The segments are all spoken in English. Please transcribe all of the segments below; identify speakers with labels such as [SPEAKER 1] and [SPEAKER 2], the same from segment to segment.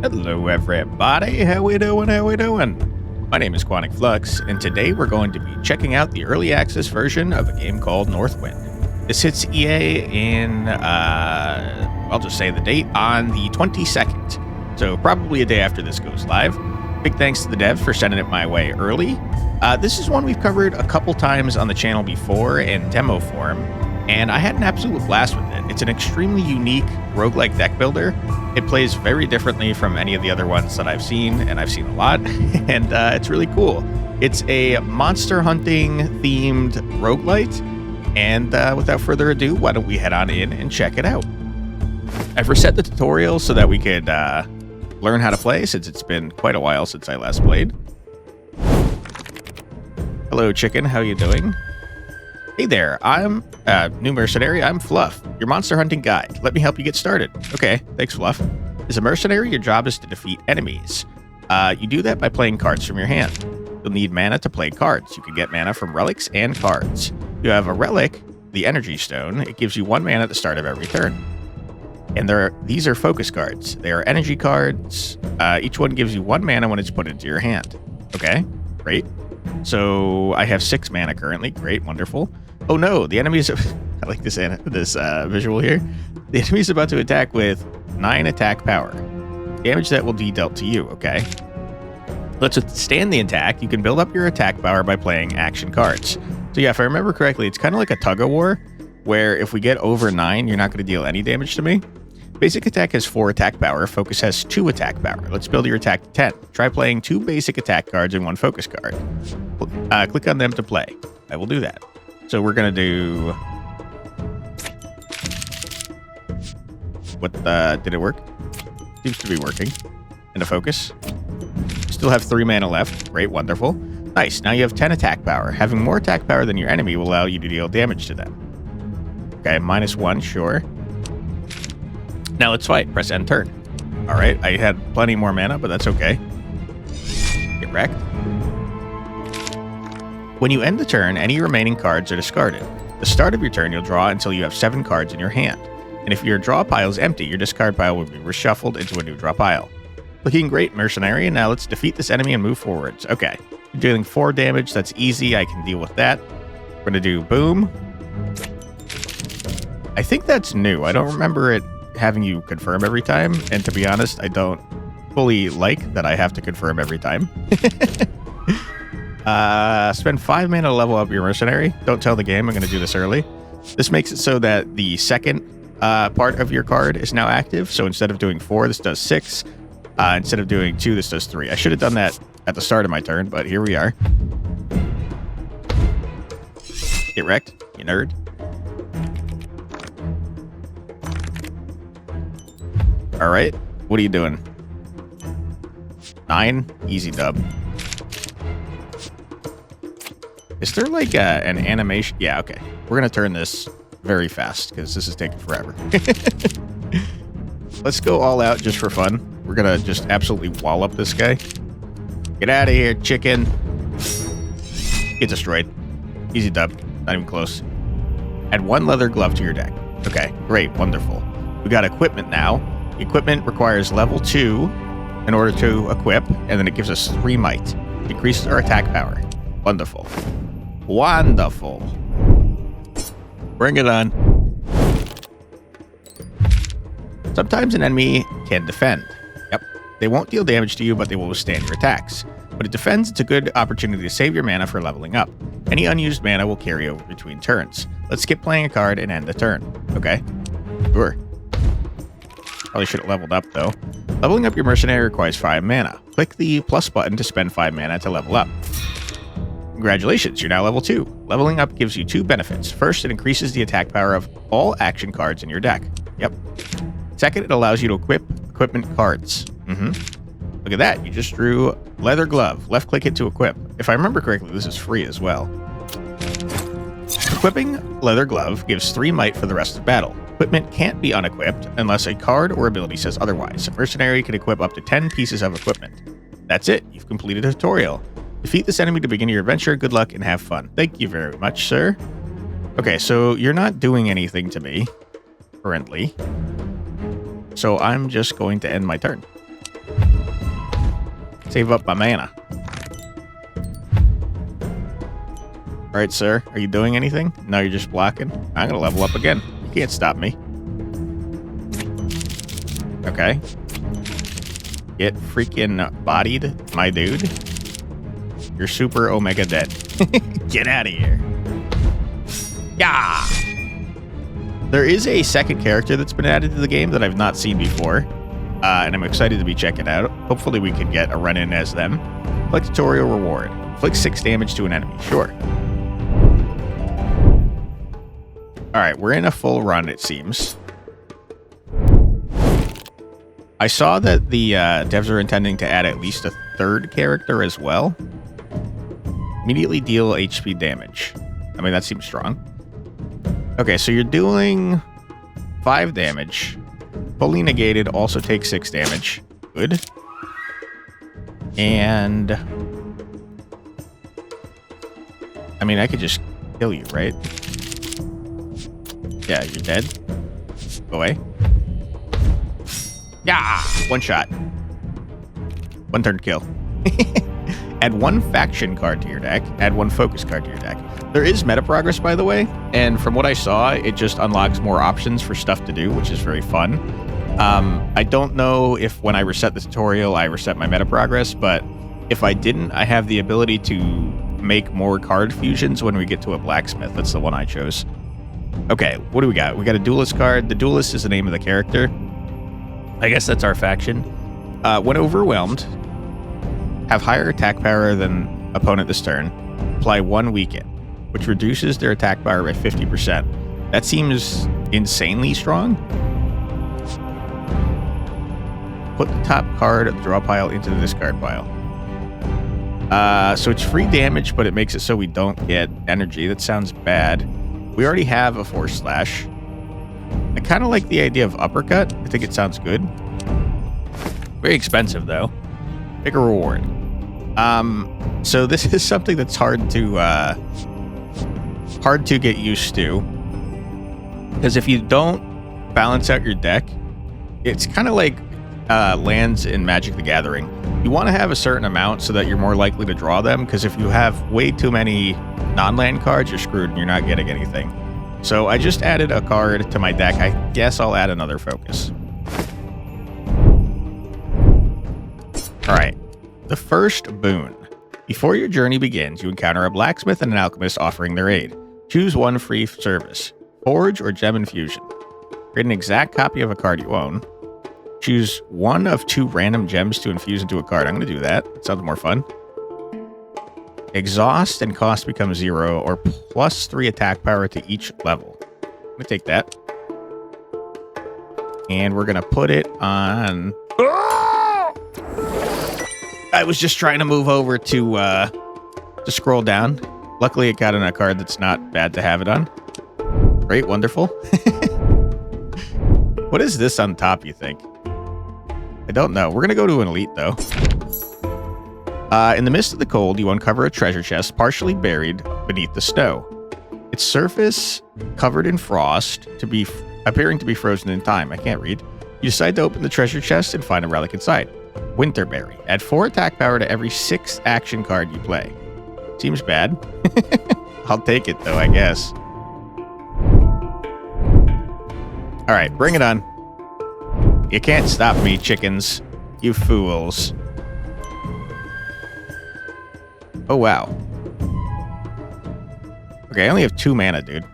[SPEAKER 1] Hello everybody, how we doing, My name is Quantic Flux, and today we're going to be checking out the early access version of a game called Northwind. This hits EA in, I'll just say the date, on the 22nd, so probably a day after this goes live. Big thanks to the devs for sending it my way early. This is one we've covered a couple times on the channel before in demo form, and I had an absolute blast with it. It's an extremely unique roguelike deck builder. It plays very differently from any of the other ones that I've seen, and I've seen a lot, and it's really cool. It's a monster hunting themed roguelite, and without further ado, why don't we head on in and check it out. I've reset the tutorial so that we could learn how to play, since it's been quite a while since I last played. Hello chicken, how you doing? Hey there, I'm new mercenary. I'm Fluff, your monster hunting guide. Let me help you get started. Okay, thanks, Fluff. As a mercenary, your job is to defeat enemies. You do that by playing cards from your hand. You'll need mana to play cards. You can get mana from relics and cards. You have a relic, the energy stone. It gives you 1 mana at the start of every turn. And these are focus cards. They are energy cards. Each one gives you 1 mana when it's put into your hand. Okay, great. So I have 6 mana currently. Great, wonderful. Oh no, the enemy is... I like this visual here. The enemy is about to attack with 9 attack power. Damage that will be dealt to you, okay? Let's withstand the attack. You can build up your attack power by playing action cards. So yeah, if I remember correctly, it's kind of like a tug-of-war, where if we get over 9, you're not going to deal any damage to me. Basic attack has 4 attack power. Focus has 2 attack power. Let's build your attack to 10. Try playing 2 basic attack cards and 1 focus card. Click on them to play. I will do that. So we're going to do... did it work? Seems to be working. And a focus. Still have 3 mana left. Great, wonderful. Nice, now you have 10 attack power. Having more attack power than your enemy will allow you to deal damage to them. Okay, -1, sure. Now let's fight. Press end turn. Alright, I had plenty more mana, but that's okay. Get wrecked. When you end the turn, any remaining cards are discarded. At the start of your turn, you'll draw until you have 7 cards in your hand. And if your draw pile is empty, your discard pile will be reshuffled into a new draw pile. Looking great, mercenary. Now let's defeat this enemy and move forwards. Okay, you're dealing 4 damage. That's easy. I can deal with that. We're going to do boom. I think that's new. I don't remember it having you confirm every time. And to be honest, I don't fully like that I have to confirm every time. Spend 5 mana to level up your mercenary. Don't tell the game I'm going to do this early. This makes it so that the second part of your card is now active. So instead of doing 4, this does 6. Instead of doing 2, this does 3. I should have done that at the start of my turn, but here we are. Get wrecked, you nerd. All right, what are you doing? 9, easy dub. Is there like an animation? Yeah, okay. We're going to turn this very fast because this is taking forever. Let's go all out just for fun. We're going to just absolutely wallop this guy. Get out of here, chicken. Get destroyed. Easy dub. Not even close. Add 1 leather glove to your deck. Okay, great. Wonderful. We got equipment now. Equipment requires level 2 in order to equip, and then it gives us 3 might. It increases our attack power. Wonderful. Wonderful. Bring it on. Sometimes an enemy can defend. Yep. They won't deal damage to you, but they will withstand your attacks. When it defends, it's a good opportunity to save your mana for leveling up. Any unused mana will carry over between turns. Let's skip playing a card and end the turn. Okay. Sure. Probably should have leveled up, though. Leveling up your mercenary requires 5 mana. Click the plus button to spend 5 mana to level up. Congratulations, you're now level 2. Leveling up gives you 2 benefits. First, it increases the attack power of all action cards in your deck. Yep. Second, it allows you to equip equipment cards. Look at that, you just drew leather glove. Left click it to equip. If I remember correctly, this is free as well. Equipping leather glove gives 3 might for the rest of battle. Equipment can't be unequipped unless a card or ability says otherwise. A mercenary can equip up to 10 pieces of equipment. That's it, you've completed a tutorial. Defeat this enemy to begin your adventure. Good luck and have fun. Thank you very much, sir. Okay, so you're not doing anything to me currently. So I'm just going to end my turn. Save up my mana. All right, sir. Are you doing anything? No, you're just blocking. I'm gonna level up again. You can't stop me. Okay. Get freaking bodied, my dude. You're super omega dead. Get out of here. Yeah. There is a second character that's been added to the game that I've not seen before. And I'm excited to be checking out. Hopefully we can get a run-in as them. Collect tutorial reward. Inflict 6 damage to an enemy. Sure. Alright, we're in a full run, it seems. I saw that the devs are intending to add at least a third character as well. Immediately deal HP damage. I mean, that seems strong. Okay, so you're doing 5 damage. Fully negated, also takes 6 damage. Good. And... I mean, I could just kill you, right? Yeah, you're dead. Go away. Yeah! One shot. One turn kill. Add 1 faction card to your deck. Add 1 focus card to your deck. There is meta progress, by the way, and from what I saw, it just unlocks more options for stuff to do, which is very fun. I don't know if when I reset the tutorial, I reset my meta progress, but if I didn't, I have the ability to make more card fusions when we get to a Blacksmith. That's the one I chose. Okay, what do we got? We got a Duelist card. The Duelist is the name of the character. I guess that's our faction. When overwhelmed, have higher attack power than opponent this turn. Apply 1 weaken, which reduces their attack power by 50%. That seems insanely strong. Put the top card of the draw pile into the discard pile. So it's free damage, but it makes it so we don't get energy. That sounds bad. We already have a Force Slash. I kind of like the idea of Uppercut. I think it sounds good. Very expensive, though. Pick a reward. So this is something that's hard to get used to. Because if you don't balance out your deck, it's kind of like lands in Magic the Gathering. You want to have a certain amount so that you're more likely to draw them, because if you have way too many non-land cards, you're screwed and you're not getting anything. So I just added a card to my deck. I guess I'll add another focus. Alright, the first boon. Before your journey begins, you encounter a blacksmith and an alchemist offering their aid. Choose 1 free service. Forge or gem infusion. Create an exact copy of a card you own. Choose 1 of 2 random gems to infuse into a card. I'm going to do that. It sounds more fun. Exhaust and cost become 0, or plus 3 attack power to each level. I'm going to take that. And we're going to put it on... I was just trying to move over to scroll down. Luckily, it got on a card that's not bad to have it on. Great, wonderful. What is this on top, you think? I don't know. We're going to go to an elite, though. In the midst of the cold, you uncover a treasure chest partially buried beneath the snow. Its surface covered in frost, appearing to be frozen in time. I can't read. You decide to open the treasure chest and find a relic inside. Winterberry. Add 4 attack power to every 6th action card you play. Seems bad. I'll take it, though, I guess. Alright, bring it on. You can't stop me, chickens. You fools. Oh, wow. Okay, I only have 2 mana, dude.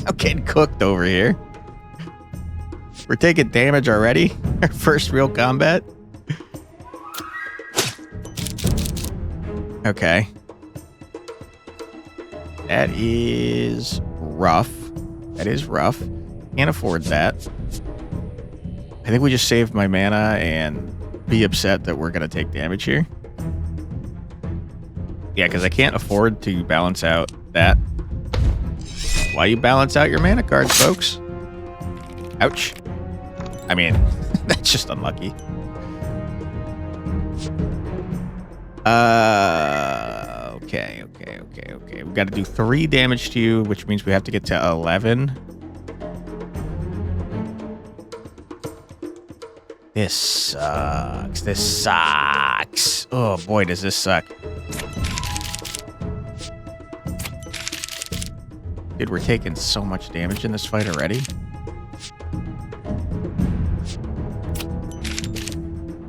[SPEAKER 1] I'm getting cooked over here. We're taking damage already? Our first real combat? Okay. That is rough. That is rough. Can't afford that. I think we just saved my mana and be upset that we're going to take damage here. Yeah, because I can't afford to balance out that. Why you balance out your mana cards, folks? Ouch. I mean, that's just unlucky. Okay. We've got to do 3 damage to you, which means we have to get to 11. I This sucks. This sucks. Oh boy, does this suck. Dude, we're taking so much damage in this fight already.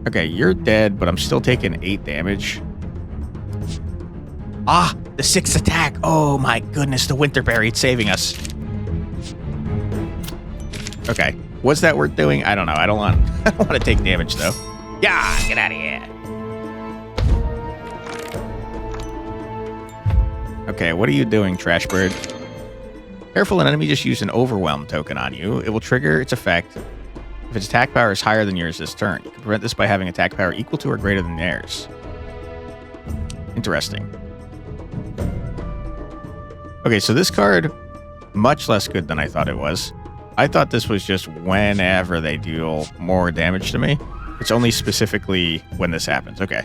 [SPEAKER 1] Okay, you're dead, but I'm still taking 8 damage. Ah, the 6th attack. Oh my goodness, the Winterberry, it's saving us. Okay, was that worth doing? I don't know. I don't want to take damage though. Yeah, get out of here. Okay, what are you doing, Trash Bird? Careful, an enemy just used an Overwhelm token on you. It will trigger its effect if its attack power is higher than yours this turn. You can prevent this by having attack power equal to or greater than theirs. Interesting. Okay, so this card, much less good than I thought it was. I thought this was just whenever they deal more damage to me. It's only specifically when this happens. Okay.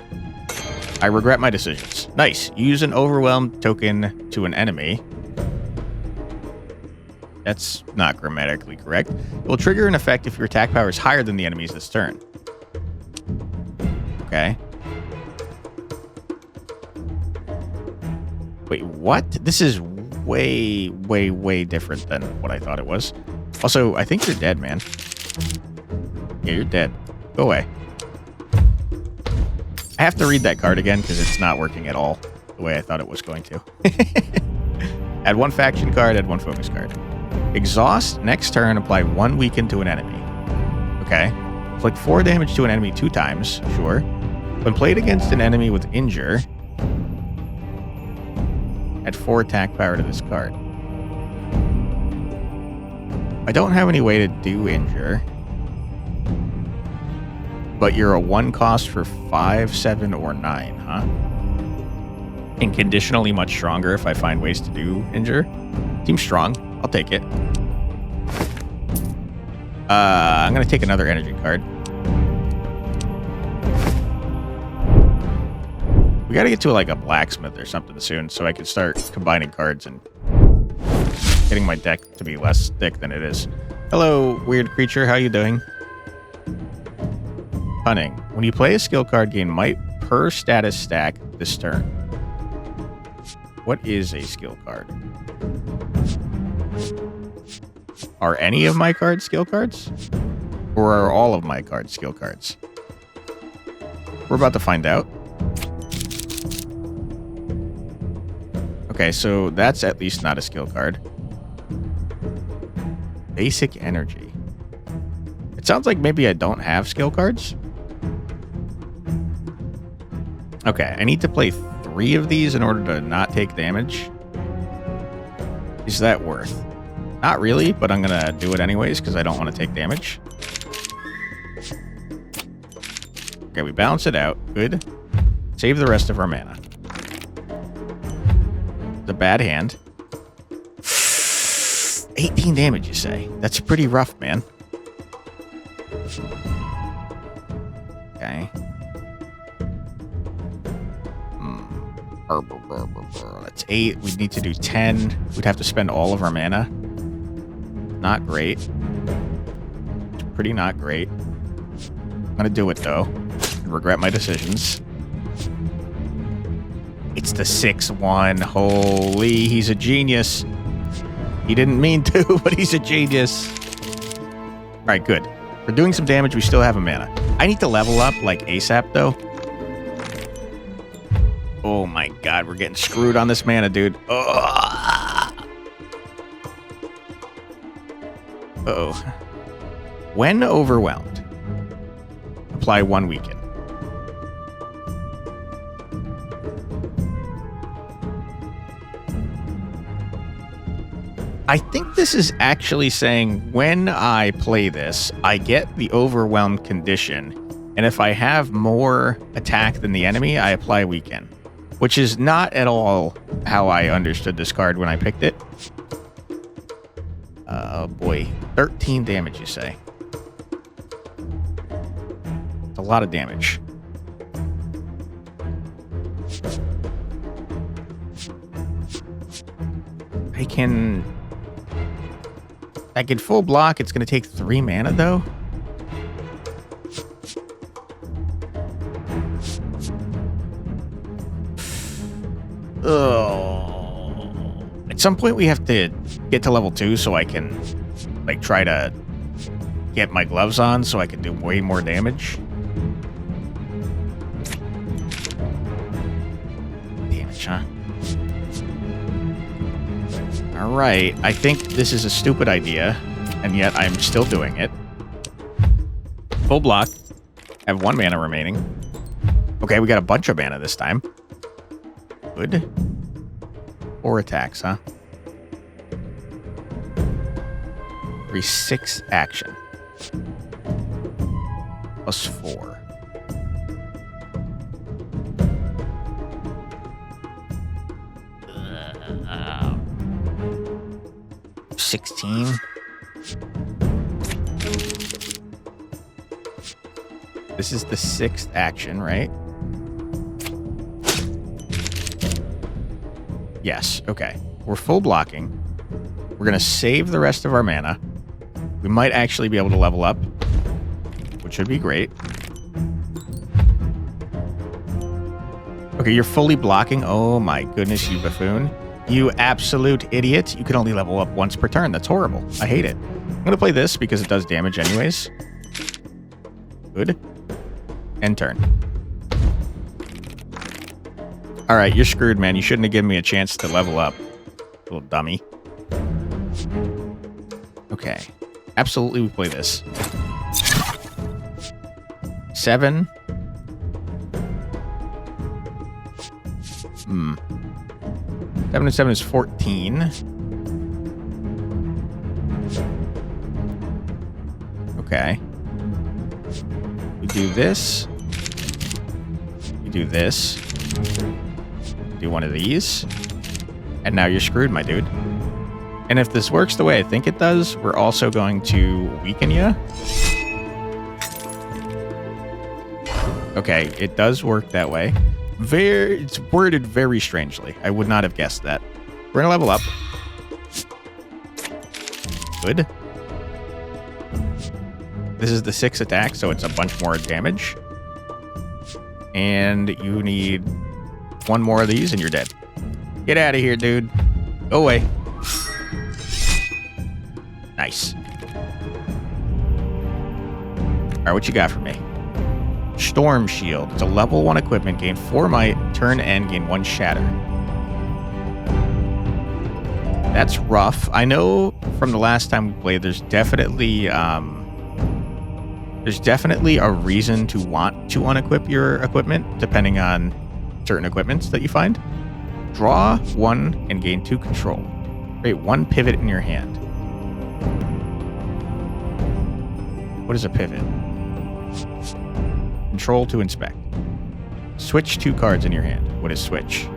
[SPEAKER 1] I regret my decisions. Nice. Use an Overwhelm token to an enemy. That's not grammatically correct. It will trigger an effect if your attack power is higher than the enemy's this turn. Okay. Wait, what? This is way, way, way different than what I thought it was. Also, I think you're dead, man. Yeah, you're dead. Go away. I have to read that card again because it's not working at all the way I thought it was going to. Add 1 faction card, add 1 focus card. Exhaust, next turn, apply 1 weaken to an enemy. Okay. Inflict 4 damage to an enemy 2 times. Sure. When played against an enemy with Injure, add 4 attack power to this card. I don't have any way to do Injure. But you're a 1 cost for 5, 7, or 9, huh? And conditionally much stronger if I find ways to do Injure. Seems strong. I'll take it. I'm going to take another energy card. We got to get to like a blacksmith or something soon so I can start combining cards and getting my deck to be less thick than it is. Hello, weird creature. How you doing? Cunning. When you play a skill card, gain might per status stack this turn. What is a skill card? Are any of my cards skill cards? Or are all of my cards skill cards? We're about to find out. Okay, so that's at least not a skill card. Basic energy. It sounds like maybe I don't have skill cards. Okay, I need to play 3 of these in order to not take damage. Is that worth? Not really, but I'm going to do it anyways because I don't want to take damage. Okay, we balance it out. Good. Save the rest of our mana. It's a bad hand. 18 damage, you say? That's pretty rough, man. Okay. That's 8. We'd need to do 10. We'd have to spend all of our mana. Not great. It's pretty not great. I'm gonna do it, though. I regret my decisions. It's the 6/1. Holy, he's a genius. He didn't mean to, but he's a genius. All right, good. We're doing some damage. We still have a mana. I need to level up, like, ASAP, though. Oh, my God. We're getting screwed on this mana, dude. Uh-oh. When overwhelmed, apply 1 weaken. I think this is actually saying when I play this, I get the overwhelmed condition, and if I have more attack than the enemy, I apply weaken, which is not at all how I understood this card when I picked it. Oh boy, 13 damage, you say? It's a lot of damage. I can full block. It's going to take 3 mana, though. Oh. At some point, we have to get to level 2 so I can, like, try to get my gloves on so I can do way more damage. Damage, huh? Alright, I think this is a stupid idea, and yet I'm still doing it. Full block. Have 1 mana remaining. Okay, we got a bunch of mana this time. Good. 4 attacks, huh? Every 6 action. Plus 4. 16. This is the 6th action, right? Yes, okay. We're full blocking. We're going to save the rest of our mana. We might actually be able to level up, which would be great. Okay, you're fully blocking. Oh my goodness, you buffoon. You absolute idiot. You can only level up once per turn. That's horrible. I hate it. I'm going to play this because it does damage anyways. Good. End turn. Alright, you're screwed, man. You shouldn't have given me a chance to level up. Little dummy. Okay. Absolutely, we play this. 7. 7 and 7 is 14. Okay. We do this. We do this. Do one of these. And now you're screwed, my dude. And if this works the way I think it does, we're also going to weaken you. Okay, it does work that way. It's worded very strangely. I would not have guessed that. We're going to level up. Good. This is the 6th attack, so it's a bunch more damage. And you need 1 more of these and you're dead. Get out of here, dude. Go away. Nice. Alright, what you got for me? Storm Shield. It's a level 1 equipment. Gain 4 might. Turn end. Gain 1 shatter. That's rough. I know from the last time we played, there's definitely a reason to want to unequip your equipment, depending on certain equipments that you find. Draw 1 and gain 2 control. Create 1 pivot in your hand. What is a pivot? Control to inspect. Switch 2 cards in your hand. What is switch?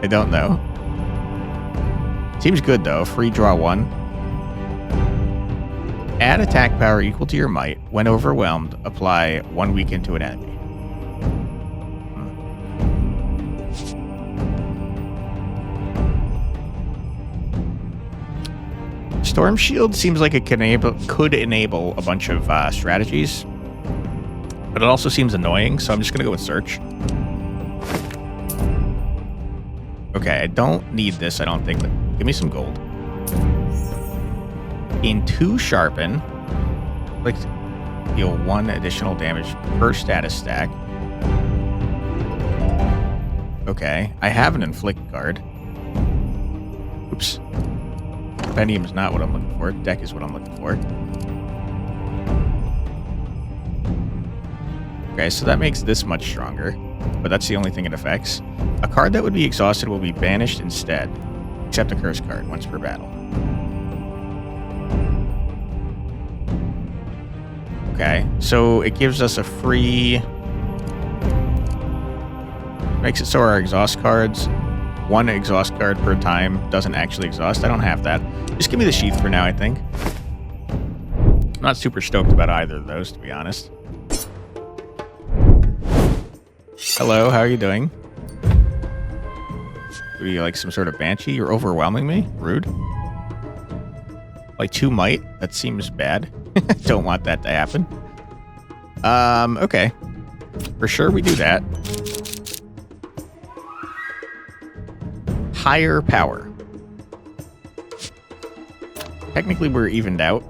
[SPEAKER 1] I don't know. Seems good though. Free draw 1. Add attack power equal to your might. When overwhelmed, apply 1 weaken to an enemy. Storm Shield seems like it could enable a bunch of strategies, but it also seems annoying, so I'm just going to go with Search. Okay, I don't need this, I don't think. But give me some gold. Gain 2 Sharpen. Like, deal 1 additional damage per status stack. Okay, I have an Inflict card. Oops. Compendium is not what I'm looking for. Deck is what I'm looking for. Okay, so that makes this much stronger, but that's the only thing it affects. A card that would be exhausted will be banished instead, except a curse card once per battle. Okay, so it gives us a free... Makes it so our exhaust cards, 1 exhaust card per time doesn't actually exhaust. I don't have that. Just give me the sheath for now, I think. I'm not super stoked about either of those, to be honest. Hello, how are you doing? Are you like some sort of banshee? You're overwhelming me? Rude. Like 2 might? That seems bad. Don't want that to happen. Okay. For sure we do that. Higher power. Technically, we're evened out.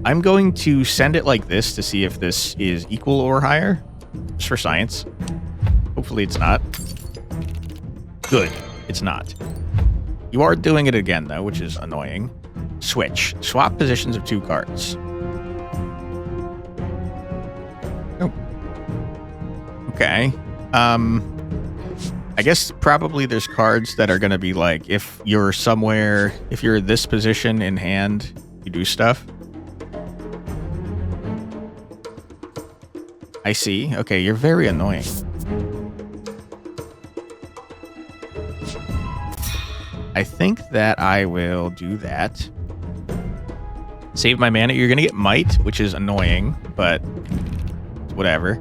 [SPEAKER 1] I'm going to send it like this to see if this is equal or higher. Just for science. Hopefully it's not. Good. It's not. You are doing it again, though, which is annoying. Switch. Swap positions of 2 cards. Oh. Okay. I guess probably there's cards that are going to be like, if you're somewhere, if you're this position in hand, you do stuff. I see. Okay, you're very annoying. I think that I will do that. Save my mana. You're going to get might, which is annoying, but whatever.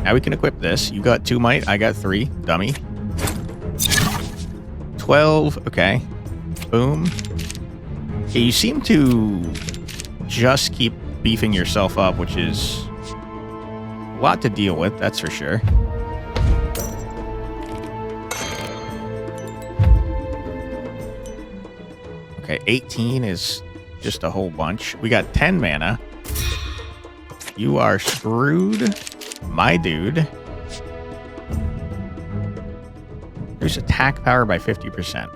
[SPEAKER 1] Now we can equip this. You got 2 might. I got 3. Dummy. 12. Okay. Boom. Okay, you seem to just keep beefing yourself up, which is a lot to deal with, that's for sure. Okay, 18 is just a whole bunch. We got 10 mana. You are screwed, my dude. Reduce attack power by 50%.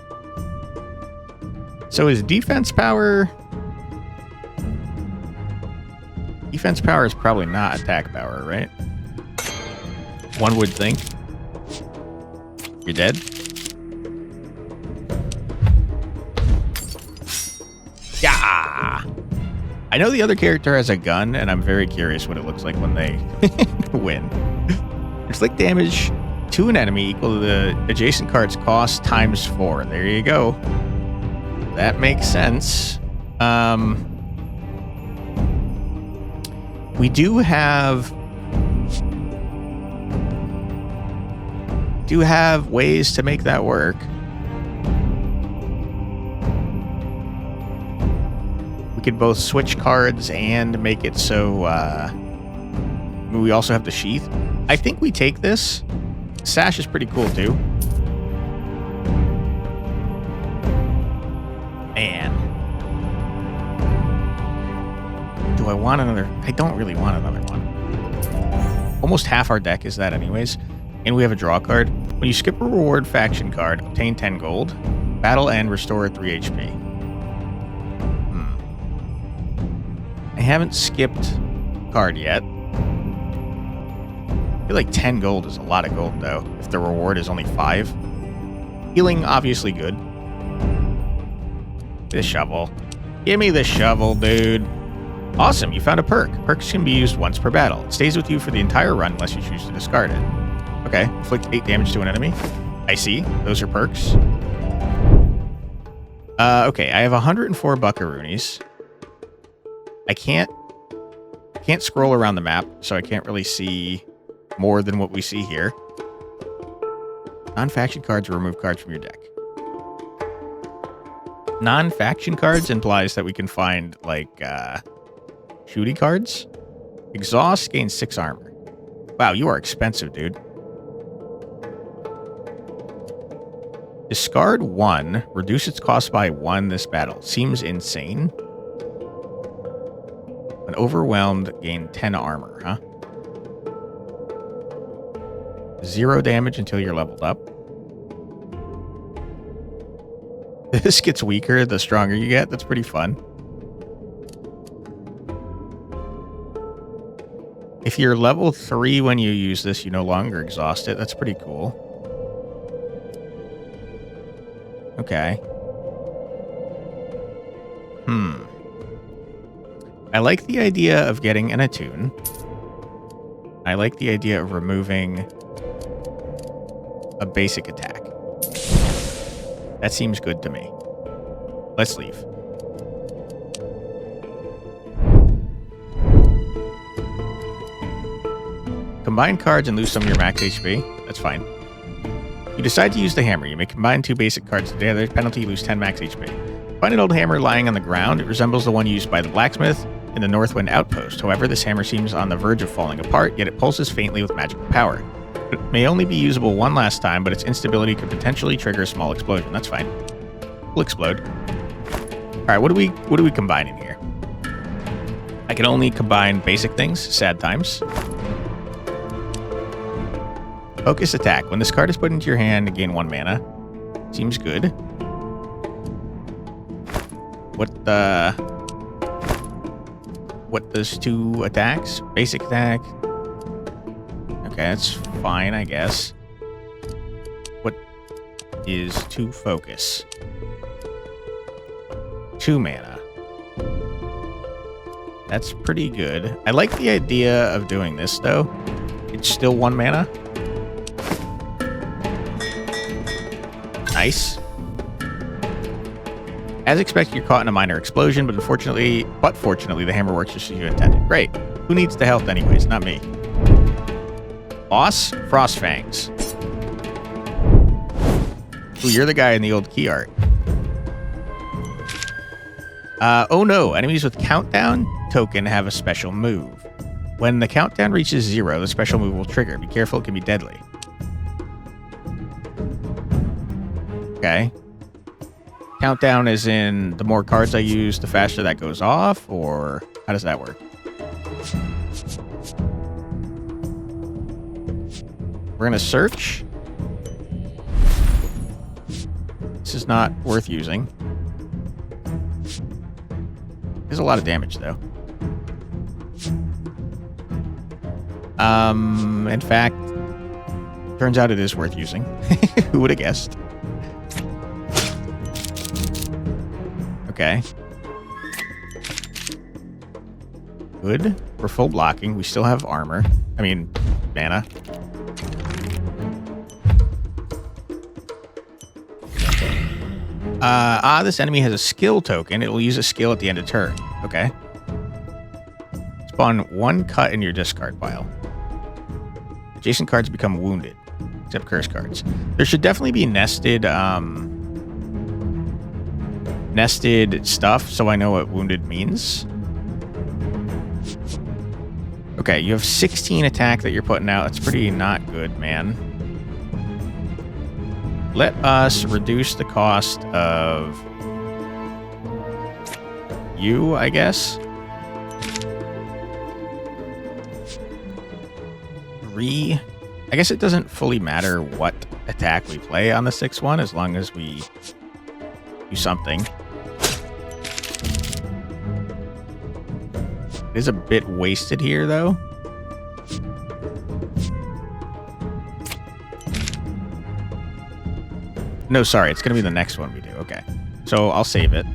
[SPEAKER 1] So is defense power... Defense power is probably not attack power, right? One would think. You're dead? Yeah! I know the other character has a gun, and I'm very curious what it looks like when they win. Inflict damage to an enemy equal to the adjacent card's cost times 4. There you go. That makes sense. We do have ways to make that work. We could both switch cards and make it so we also have the sheath. I think we take this. Sash is pretty cool too. Man. Do I want another? I don't really want another one. Almost half our deck is that anyways. And we have a draw card. When you skip a reward faction card, obtain 10 gold. Battle end, restore 3 HP. I haven't skipped card yet. I feel like 10 gold is a lot of gold though, if the reward is only 5. Healing, obviously good. This shovel. Give me the shovel, dude. Awesome, you found a perk. Perks can be used once per battle. It stays with you for the entire run unless you choose to discard it. Okay, inflict 8 damage to an enemy. I see, those are perks. Okay, I have 104 buckaroonies. I can't scroll around the map, so I can't really see more than what we see here. Non-faction cards remove cards from your deck. Non-faction cards implies that we can find, like, shooty cards. Exhaust gains 6 armor. Wow, you are expensive, dude. Discard 1. Reduce its cost by 1 this battle. Seems insane. When overwhelmed, gain 10 armor, huh? 0 damage until you're leveled up. This gets weaker the stronger you get. That's pretty fun. If you're level 3 when you use this, you no longer exhaust it. That's pretty cool. Okay. I like the idea of getting an attune. I like the idea of removing a basic attack. That seems good to me. Let's leave. Combine cards and lose some of your max HP. That's fine. You decide to use the hammer. You may combine 2 basic cards together. Penalty, you lose 10 max HP. Find an old hammer lying on the ground. It resembles the one used by the blacksmith in the Northwind Outpost. However, this hammer seems on the verge of falling apart, yet it pulses faintly with magical power. It may only be usable one last time, but its instability could potentially trigger a small explosion. That's fine. We'll explode. All right, what are we combining here? I can only combine basic things. Sad times. Focus attack. When this card is put into your hand, gain 1 mana. Seems good. What does 2 attacks? Basic attack. Okay, that's fine, I guess. What is 2 focus? 2 mana. That's pretty good. I like the idea of doing this, though. It's still 1 mana. Nice. As expected, you're caught in a minor explosion, but fortunately, the hammer works just as you intended. Great. Who needs the health anyways? Not me. Boss? Frost Fangs. Ooh, you're the guy in the old key art. Oh no, enemies with countdown token have a special move. When the countdown reaches 0, the special move will trigger. Be careful, it can be deadly. Okay. Countdown is in the more cards I use, the faster that goes off, or how does that work? We're going to search. This is not worth using. There's a lot of damage, though. In fact, turns out it is worth using. Who would have guessed? Okay. Good. We're full blocking. We still have armor. I mean, mana. This enemy has a skill token. It will use a skill at the end of turn. Okay. Spawn 1 cut in your discard pile. Adjacent cards become wounded, except curse cards. There should definitely be nested stuff, so I know what wounded means. Okay, you have 16 attack that you're putting out. That's pretty not good, man. Let us reduce the cost of you, I guess. I guess it doesn't fully matter what attack we play on the 6-1 as long as we do something. It is a bit wasted here, though. No, sorry. It's going to be the next one we do. Okay. So I'll save it.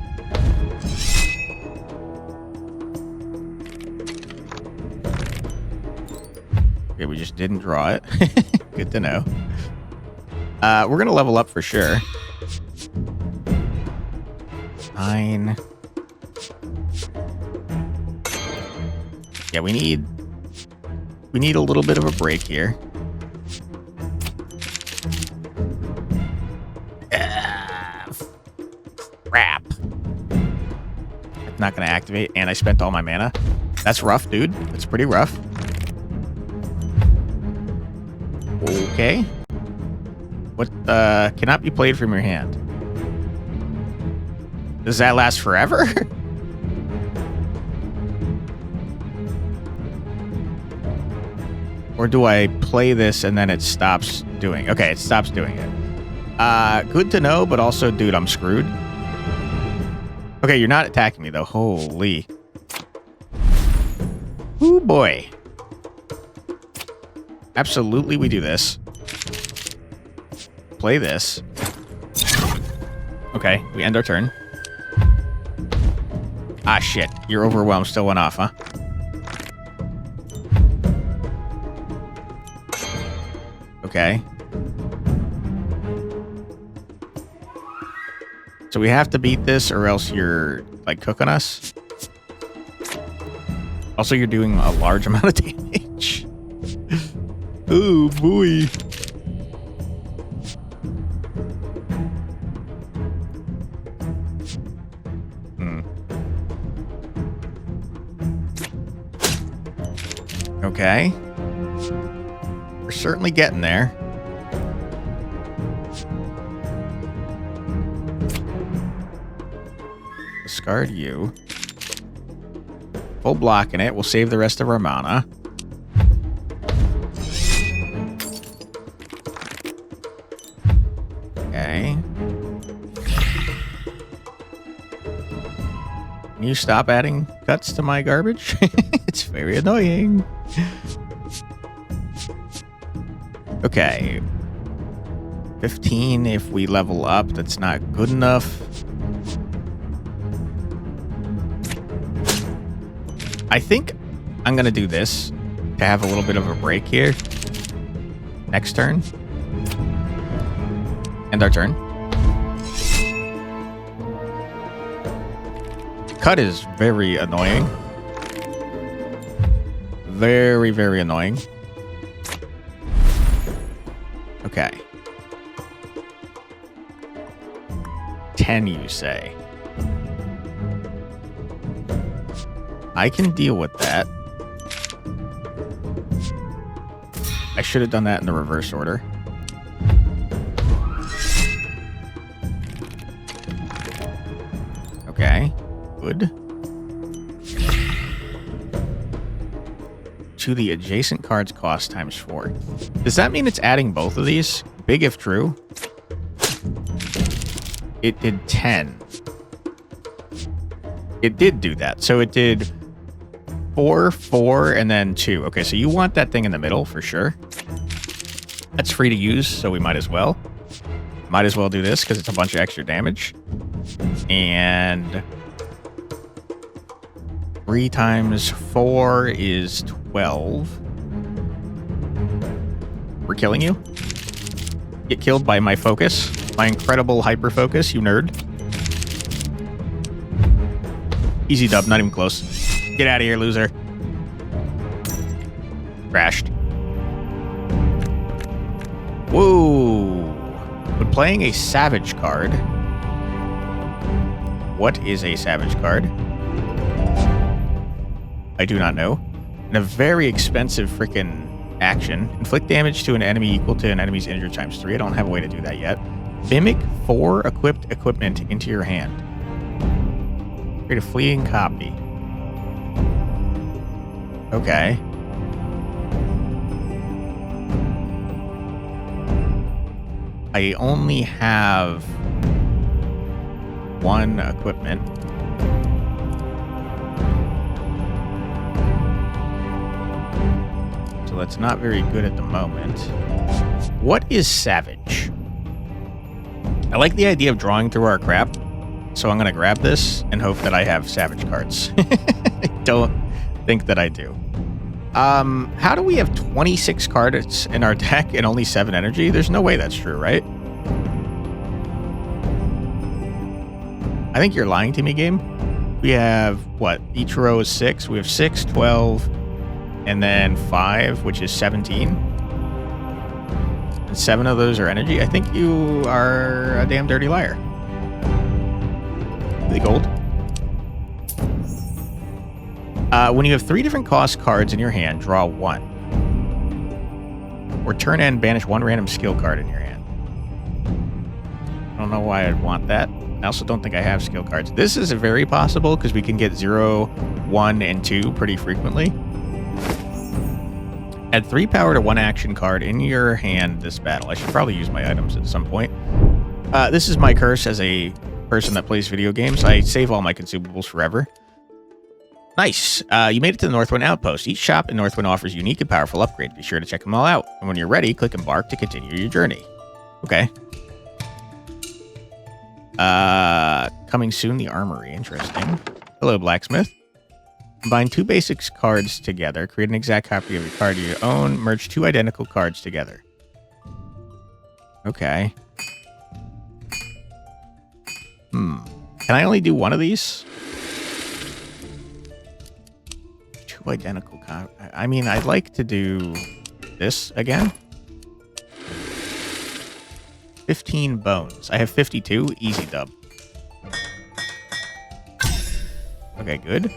[SPEAKER 1] Okay, we just didn't draw it. Good to know. We're going to level up for sure. 9. Yeah, we need a little bit of a break here. Crap. Not going to activate, and I spent all my mana. That's rough, dude. That's pretty rough. Okay. What cannot be played from your hand? Does that last forever? Or do I play this and then it stops doing? Okay, it stops doing it. Good to know, but also, dude, I'm screwed. Okay, you're not attacking me, though. Holy. Ooh, boy. Absolutely, we do this. Play this. Okay, we end our turn. Ah, shit. You're overwhelmed. Still went off, huh? Okay. So we have to beat this or else you're, like, cooking us. Also, you're doing a large amount of damage. Oh, boy. Okay. We're certainly getting there. Discard you. Full blocking it. We'll save the rest of our mana. Okay. Can you stop adding cuts to my garbage? It's very annoying. Okay. 15 if we level up. That's not good enough. I think I'm going to do this to have a little bit of a break here. Next turn. End our turn. Cut is very annoying. Very, very annoying. Okay. 10, you say? I can deal with that. I should have done that in the reverse order. Okay, good. To the adjacent card's cost times 4. Does that mean it's adding both of these? Big if true. It did 10. It did do that. So it did 4, 4, and then 2. Okay, so you want that thing in the middle for sure. That's free to use, so we might as well. Might as well do this because it's a bunch of extra damage. And 3 times 4 is 12. We're killing you. Get killed by my focus. My incredible hyper focus, you nerd. Easy dub, not even close. Get out of here, loser. Crashed. Whoa. When playing a savage card. What is a savage card? I do not know. And a very expensive freaking action. Inflict damage to an enemy equal to an enemy's injured times 3. I don't have a way to do that yet. Mimic 4 equipped equipment into your hand. Create a fleeting copy. Okay. I only have 1 equipment. So that's not very good at the moment. What is savage? I like the idea of drawing through our crap. So I'm going to grab this and hope that I have savage cards. I don't think that I do. How do we have 26 cards in our deck and only 7 energy? There's no way that's true, right? I think you're lying to me, game. We have, what? Each row is 6. We have 6, 12, and then 5, which is 17. And 7 of those are energy. I think you are a damn dirty liar. The gold. When you have 3 different cost cards in your hand, draw 1. Or turn end, banish 1 random skill card in your hand. I don't know why I'd want that. I also don't think I have skill cards. This is very possible because we can get 0, 1, and 2 pretty frequently. Add 3 power to 1 action card in your hand this battle. I should probably use my items at some point. This is my curse as a person that plays video games. I save all my consumables forever. Nice. You made it to the Northwind Outpost. Each shop in Northwind offers unique and powerful upgrades. Be sure to check them all out. And when you're ready, click Embark to continue your journey. Okay. Coming soon, the Armory. Interesting. Hello, Blacksmith. Combine 2 basics cards together. Create an exact copy of your card you own. Merge 2 identical cards together. Okay. Can I only do 1 of these? 2 identical cards. I mean, I'd like to do this again. 15 bones. I have 52. Easy dub. Okay, good.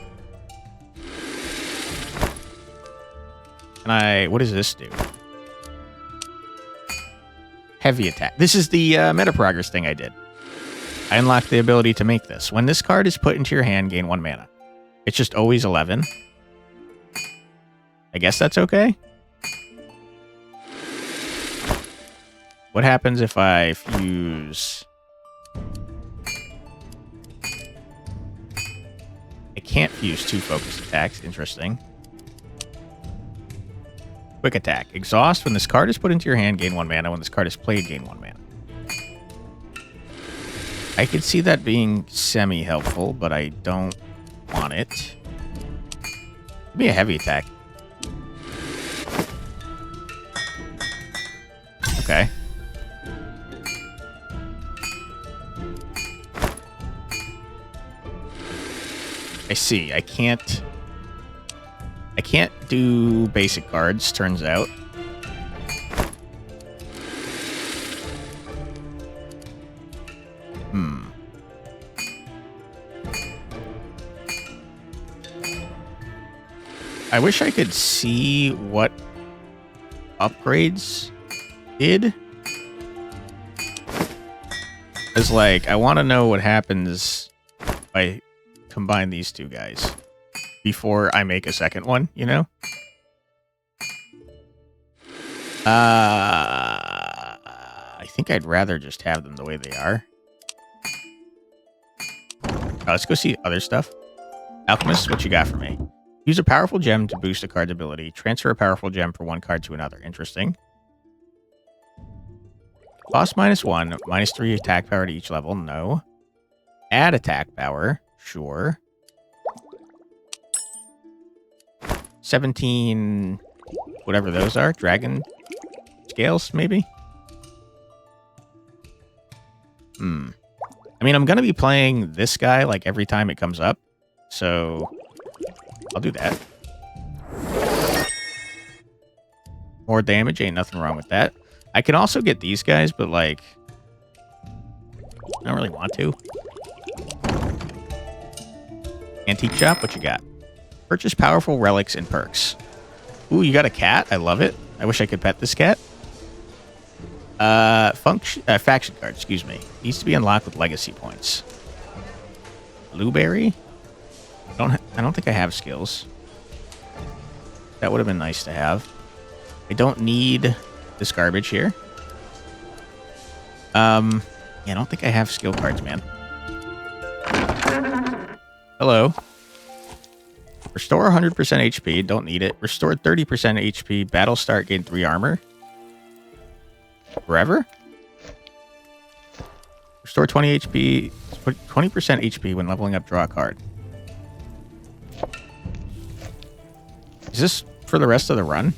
[SPEAKER 1] What does this do? Heavy attack. This is the meta progress thing I did. I unlocked the ability to make this. When this card is put into your hand, gain 1 mana. It's just always 11. I guess that's okay. What happens if I fuse? I can't fuse 2 focus attacks. Interesting. Quick attack. Exhaust. When this card is put into your hand, gain 1 mana. When this card is played, gain 1 mana. I could see that being semi-helpful, but I don't want it. Give me a heavy attack. Okay. I see. I can't do basic cards, turns out. I wish I could see what upgrades did. Because, like, I want to know what happens if I combine these two guys before I make a second one, you know? I think I'd rather just have them the way they are. Let's go see other stuff. Alchemist, what you got for me? Use a powerful gem to boost a card's ability. Transfer a powerful gem from one card to another. Interesting. Cost -1, -3 attack power to each level. No. Add attack power. Sure. 17, whatever those are. Dragon scales, maybe? I mean, I'm going to be playing this guy like every time it comes up. So I'll do that. More damage, ain't nothing wrong with that. I can also get these guys, but like, I don't really want to. Antique shop, what you got? Purchase powerful relics and perks. Ooh, you got a cat? I love it. I wish I could pet this cat. Faction card, excuse me. Needs to be unlocked with legacy points. Blueberry? I don't think I have skills. That would have been nice to have. I don't need this garbage here. Yeah, I don't think I have skill cards, man. Hello. Restore 100% HP. Don't need it. Restore 30% HP. Battle start. Gain 3 armor. Forever? Restore 20 HP. 20% HP when leveling up. Draw a card. Is this for the rest of the run?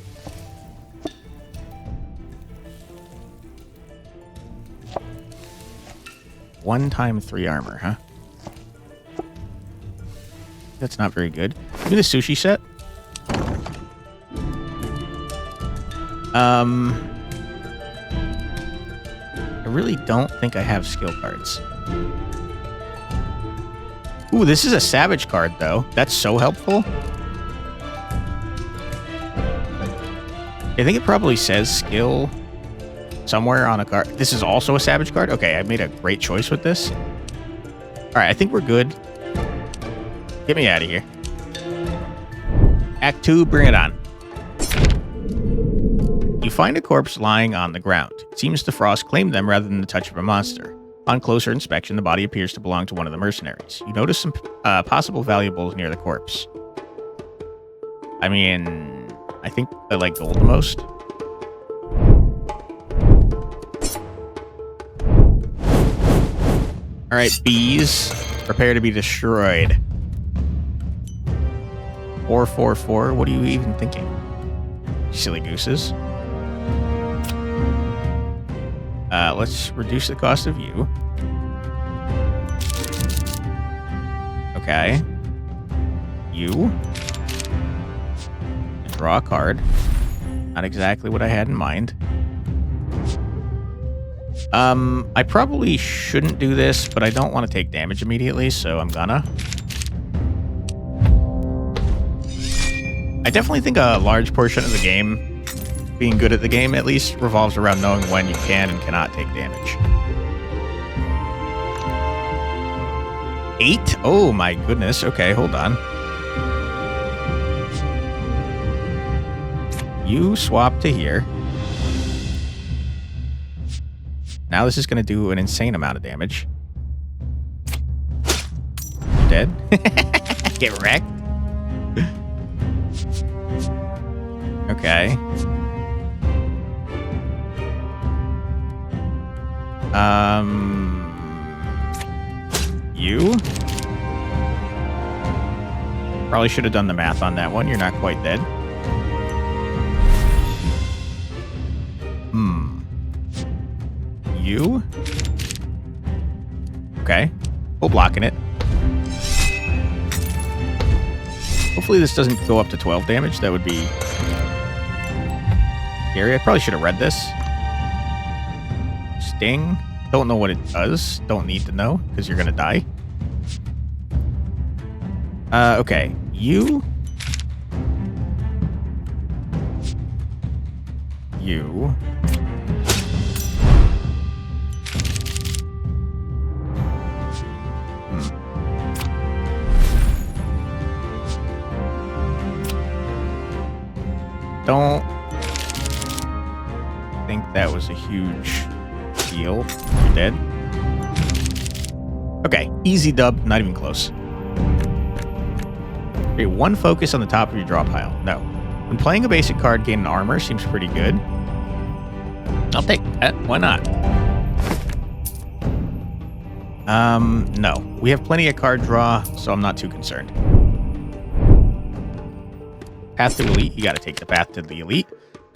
[SPEAKER 1] One time 3 armor, huh? That's not very good. Give me the sushi set. I really don't think I have skill cards. Ooh, this is a savage card, though. That's so helpful. I think it probably says skill somewhere on a card. This is also a savage card? Okay, I made a great choice with this. Alright, I think we're good. Get me out of here. Act 2, bring it on. You find a corpse lying on the ground. It seems the frost claimed them rather than the touch of a monster. On closer inspection, the body appears to belong to one of the mercenaries. You notice some possible valuables near the corpse. I mean, I think I like gold the most. Alright, bees. Prepare to be destroyed. 444. What are you even thinking? Silly gooses. Let's reduce the cost of you. Okay. You. Draw a card. Not exactly what I had in mind. I probably shouldn't do this, but I don't want to take damage immediately, so I'm gonna. definitely think a large portion of the game, being good at the game at least, revolves around knowing when you can and cannot take damage. 8? Oh my goodness. Okay, hold on. You swap to here. Now this is going to do an insane amount of damage. Dead. Get wrecked. Okay. You? Probably should have done the math on that one. You're not quite dead. You? Okay. Full blocking it. Hopefully this doesn't go up to 12 damage. That would be scary. I probably should have read this. Sting. Don't know what it does. Don't need to know, because you're going to die. Okay. You. You. Don't think that was a huge deal. You're dead. Okay, easy dub, not even close. Okay, one focus on the top of your draw pile. No. When playing a basic card, gain an armor seems pretty good. I'll take that. Why not? No. We have plenty of card draw, so I'm not too concerned. Path to Elite, you gotta take the path to the Elite.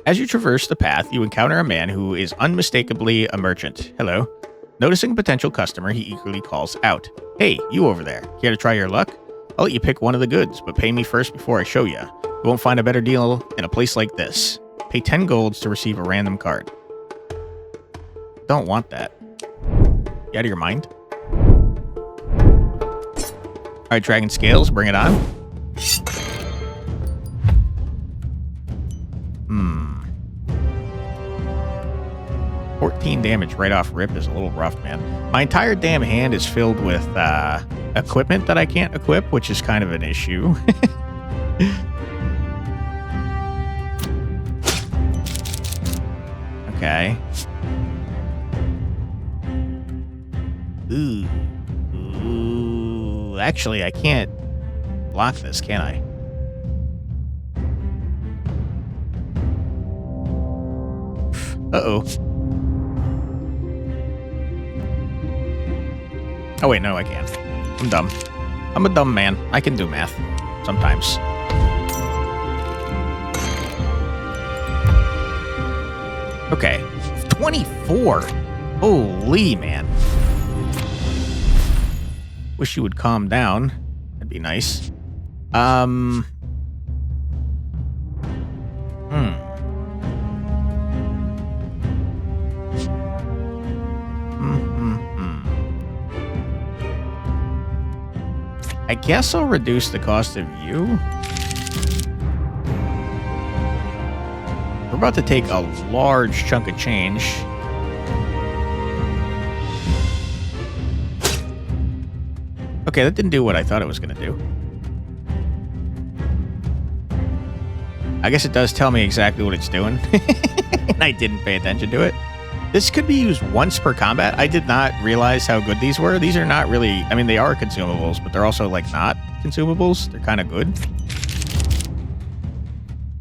[SPEAKER 1] As you traverse the path, you encounter a man who is unmistakably a merchant. Hello. Noticing a potential customer, he eagerly calls out. Hey, you over there. Care to try your luck? I'll let you pick one of the goods, but pay me first before I show you. You won't find a better deal in a place like this. Pay 10 golds to receive a random card. Don't want that. You out of your mind? Alright, Dragon Scales, bring it on. 14 damage right off rip is a little rough, man. My entire damn hand is filled with equipment that I can't equip, which is kind of an issue. Okay. Ooh. Actually, I can't block this, can I? Uh-oh. Oh, wait, no, I can't. I'm dumb. I'm a dumb man. I can do math. Sometimes. Okay. 24! Holy, man. Wish you would calm down. That'd be nice. I guess I'll reduce the cost of you. We're about to take a large chunk of change. Okay, that didn't do what I thought it was going to do. I guess it does tell me exactly what it's doing. And I didn't pay attention to it. This could be used once per combat. I did not realize how good these were. These are not really... I mean, they are consumables, but they're also, like, not consumables. They're kind of good.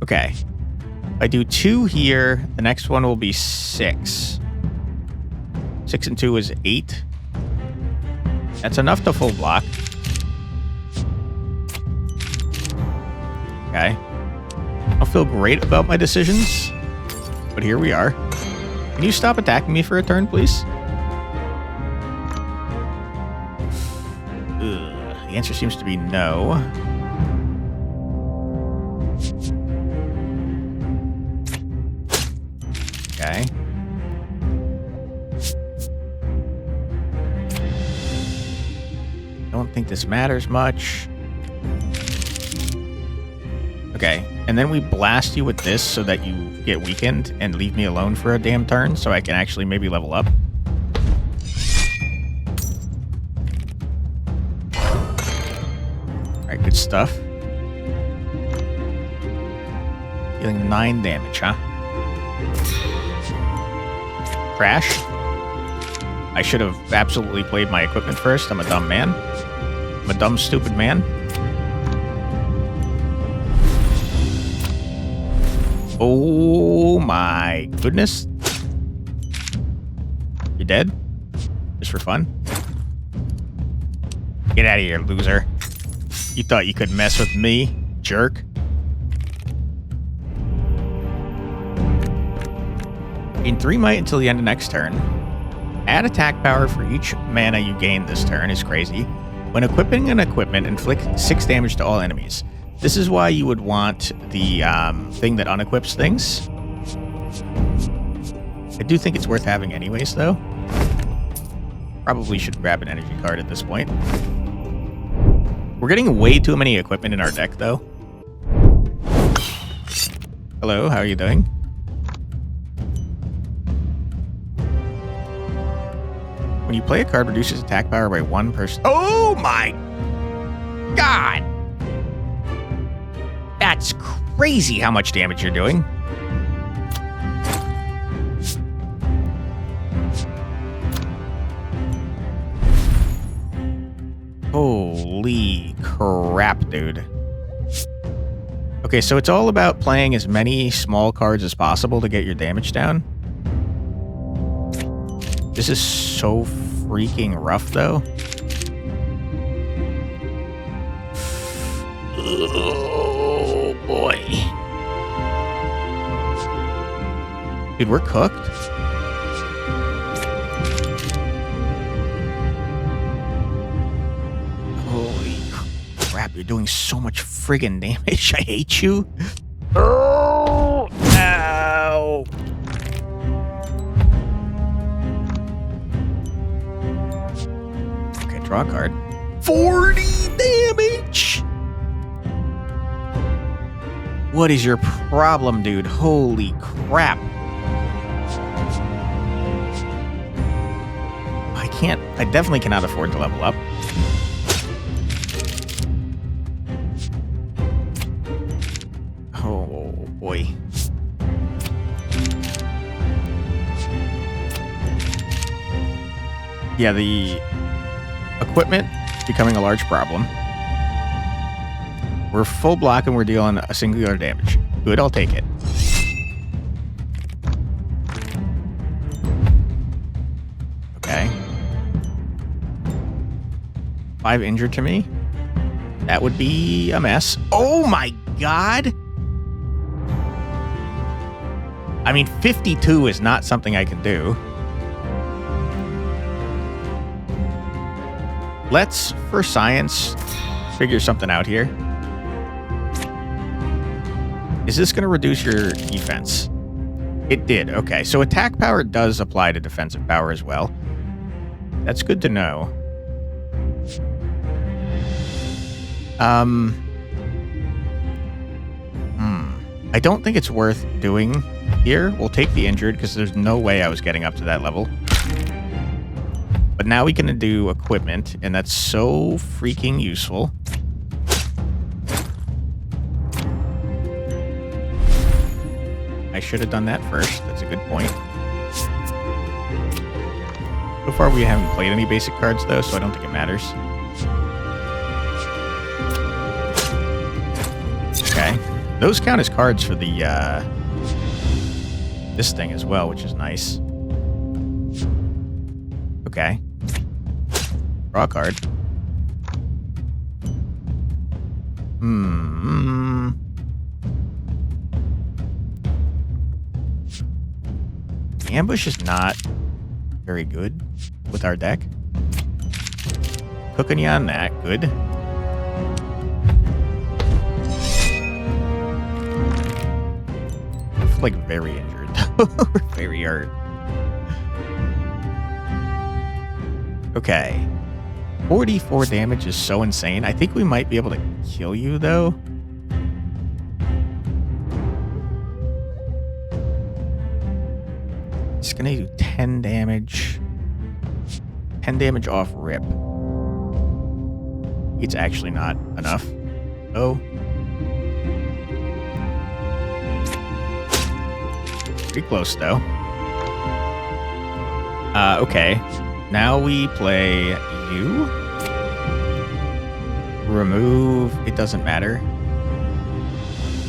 [SPEAKER 1] Okay. If I do 2 here, the next one will be 6. 6 and 2 is 8. That's enough to full block. Okay. I don't feel great about my decisions, but here we are. Can you stop attacking me for a turn, please? Ugh, the answer seems to be no. Okay. Don't think this matters much. Okay. And then we blast you with this so that you get weakened and leave me alone for a damn turn so I can actually maybe level up. Alright, good stuff. Dealing 9 damage, huh? Crash. I should have absolutely played my equipment first. I'm a dumb man. I'm a dumb, stupid man. Oh my goodness. You dead? Just for fun? Get out of here, loser. You thought you could mess with me, jerk? In 3 might until the end of next turn. Add attack power for each mana you gain this turn is crazy. When equipping an equipment, inflict 6 damage to all enemies. This is why you would want the thing that unequips things. I do think it's worth having anyways, though. Probably should grab an energy card at this point. We're getting way too many equipment in our deck, though. Hello, how are you doing? When you play a card, reduces attack power by 1%. Oh my god! That's crazy how much damage you're doing. Holy crap, dude. Okay, so it's all about playing as many small cards as possible to get your damage down. This is so freaking rough, though. Oh, boy. Dude, we're cooked. Holy crap, you're doing so much friggin' damage. I hate you. Oh, ow. Draw a card. 40 damage! What is your problem, dude? Holy crap. I definitely cannot afford to level up. Oh, boy. Yeah, the equipment becoming a large problem. We're full block and we're dealing a singular damage. Good, I'll take it. Okay. 5 injured to me. That would be a mess. Oh my god! I mean, 52 is not something I can do. Let's, for science, figure something out here. Is this going to reduce your defense? It did. Okay, so attack power does apply to defensive power as well. That's good to know. I don't think it's worth doing here. We'll take the injured because there's no way I was getting up to that level. But now we can do equipment, and that's so freaking useful. I should have done that first. That's a good point. So far, we haven't played any basic cards, though, so I don't think it matters. Okay. Those count as cards for the, this thing as well, which is nice. Okay. Draw a card. The ambush is not very good with our deck. Cooking you on that. Good. I feel like very injured. Very hurt. Okay. 44 damage is so insane. I think we might be able to kill you, though. gonna do 10 damage. 10 damage off rip. It's actually not enough. Oh. Pretty close, though. Okay. Now we play you. Remove. It doesn't matter.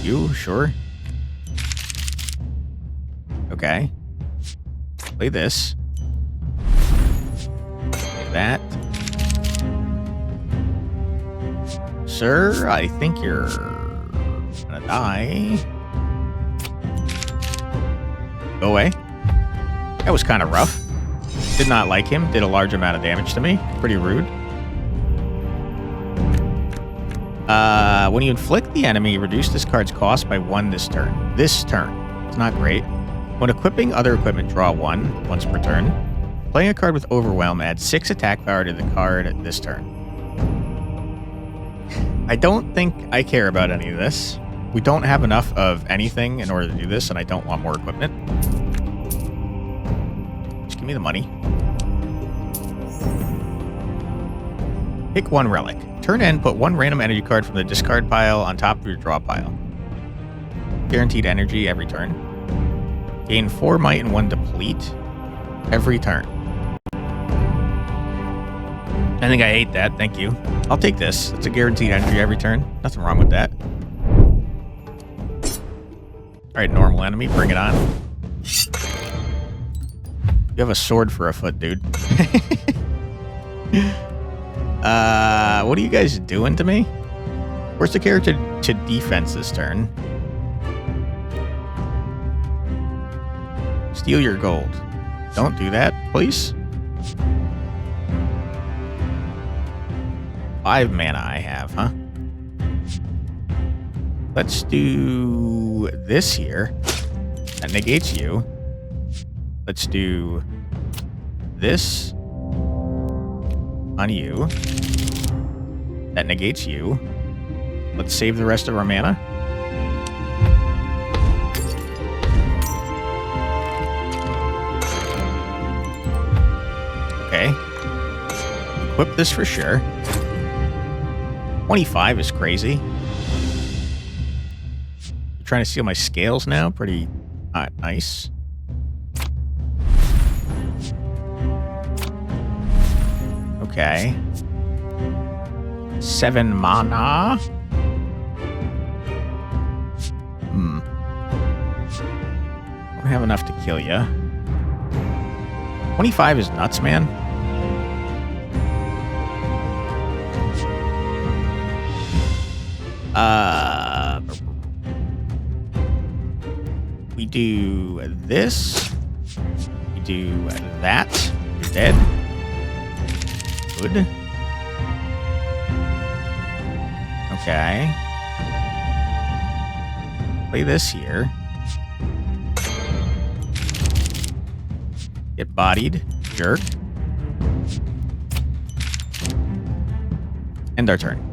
[SPEAKER 1] You, sure. Okay. Play this. Play that. Sir, I think you're gonna die. Go away. That was kind of rough. Did not like him. Did a large amount of damage to me. Pretty rude. When you inflict the enemy, reduce this card's cost by 1 this turn. This turn. It's not great. When equipping other equipment, draw 1 once per turn. Playing a card with Overwhelm, add 6 attack power to the card this turn. I don't think I care about any of this. We don't have enough of anything in order to do this, and I don't want more equipment. Just give me the money. Pick 1 relic. Turn end, put 1 random energy card from the discard pile on top of your draw pile. Guaranteed energy every turn. Gain 4 might and 1 deplete every turn. I think I hate that. Thank you. I'll take this. It's a guaranteed energy every turn. Nothing wrong with that. Alright, normal enemy. Bring it on. You have a sword for a foot, dude. What are you guys doing to me? Where's the character to defense this turn? Steal your gold. Don't do that, please. 5 mana I have, huh? Let's do this here. That negates you. Let's do this on you. That negates you. Let's save the rest of our mana. Okay. Equip this for sure. 25 is crazy. You're trying to steal my scales now? Pretty nice. Okay. 7 mana. Don't have enough to kill ya. 25 is nuts, man. We do this. We do that. You're dead. Good. Okay. Play this here. Get bodied. Jerk. End our turn.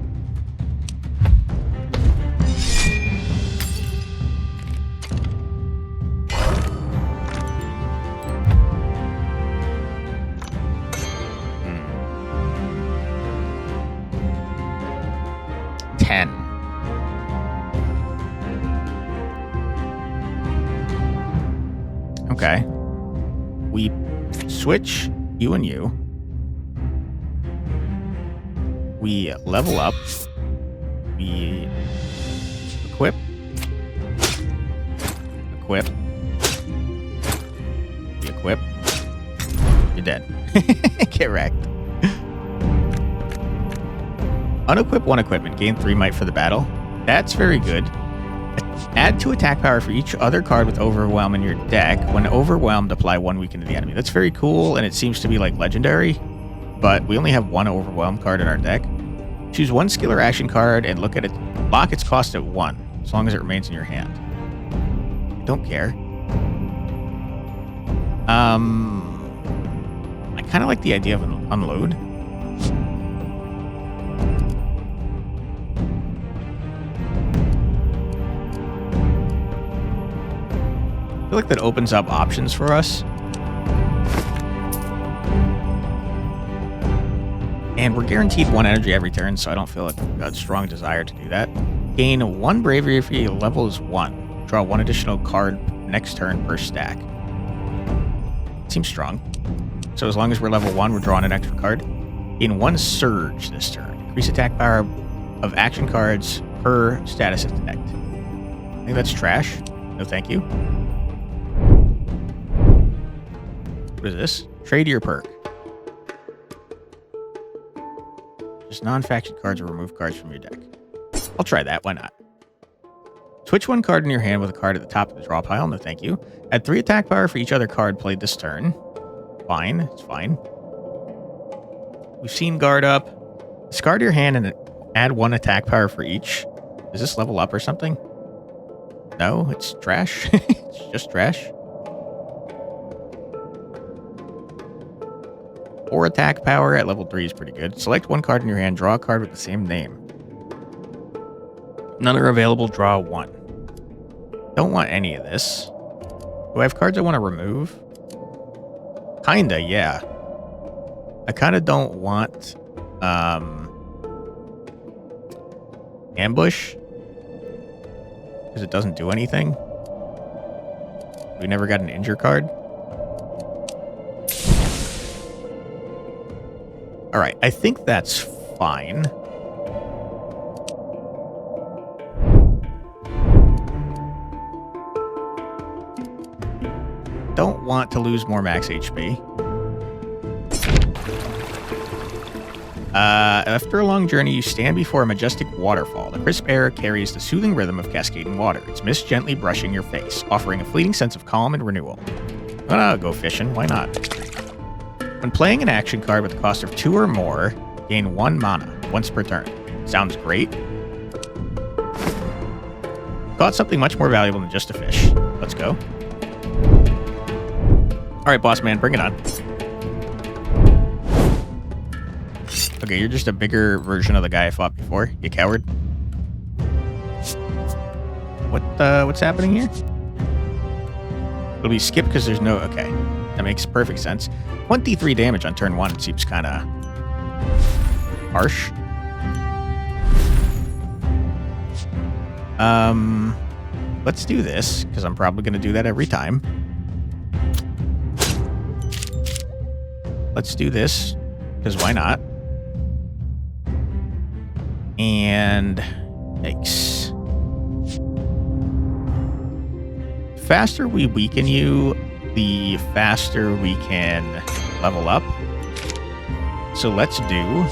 [SPEAKER 1] Okay. We switch you and you. We level up. We equip. Equip. We equip. You're dead. Get wrecked. Unequip 1 equipment. Gain 3 might for the battle. That's very good. Add 2 attack power for each other card with Overwhelm in your deck. When overwhelmed, apply 1 weaken to the enemy. That's very cool, and it seems to be like legendary, but we only have 1 Overwhelm card in our deck. Choose 1 skill or action card and look at it. Lock its cost at 1, as long as it remains in your hand. I don't care. I kind of like the idea of an unload. I feel like that opens up options for us. And we're guaranteed 1 energy every turn, so I don't feel a strong desire to do that. Gain 1 bravery if your level is 1. Draw 1 additional card next turn per stack. Seems strong. So as long as we're level 1, we're drawing an extra card. Gain 1 surge this turn. Increase attack power of action cards per status effect. I think that's trash. No thank you. What is this? Trade your perk. Just non-faction cards or remove cards from your deck. I'll try that. Why not? Switch 1 card in your hand with a card at the top of the draw pile. No thank you. Add 3 attack power for each other card played this turn. Fine. It's fine. We've seen guard up. Discard your hand and add 1 attack power for each. Does this level up or something? No, it's trash. It's just trash. 4 attack power at level 3 is pretty good. Select 1 card in your hand. Draw a card with the same name. None are available. Draw 1. Don't want any of this. Do I have cards I want to remove? Kinda, yeah. I kind of don't want ambush because it doesn't do anything. We never got an injure card. All right, I think that's fine. Don't want to lose more max HP. After a long journey, you stand before a majestic waterfall. The crisp air carries the soothing rhythm of cascading water, its mist gently brushing your face, offering a fleeting sense of calm and renewal. Oh, go fishing. Why not? When playing an action card with a cost of 2 or more, gain 1 mana once per turn. Sounds great. Caught something much more valuable than just a fish. Let's go. All right, boss man, bring it on. Okay, you're just a bigger version of the guy I fought before, you coward. What's happening here? It'll be skipped because there's no... Okay, that makes perfect sense. 23 damage on turn 1 seems kind of harsh. Let's do this, because I'm probably going to do that every time. Let's do this, because why not? And... Yikes. Faster we weaken you, the faster we can level up. So let's do...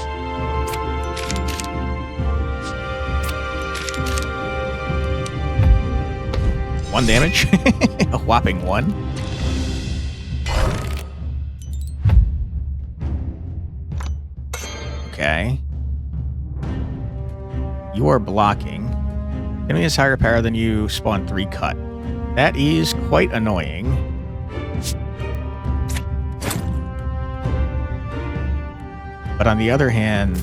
[SPEAKER 1] 1 damage. A whopping 1. Okay. You are blocking. Enemy has higher power than you, spawn 3 cut. That is quite annoying. But on the other hand,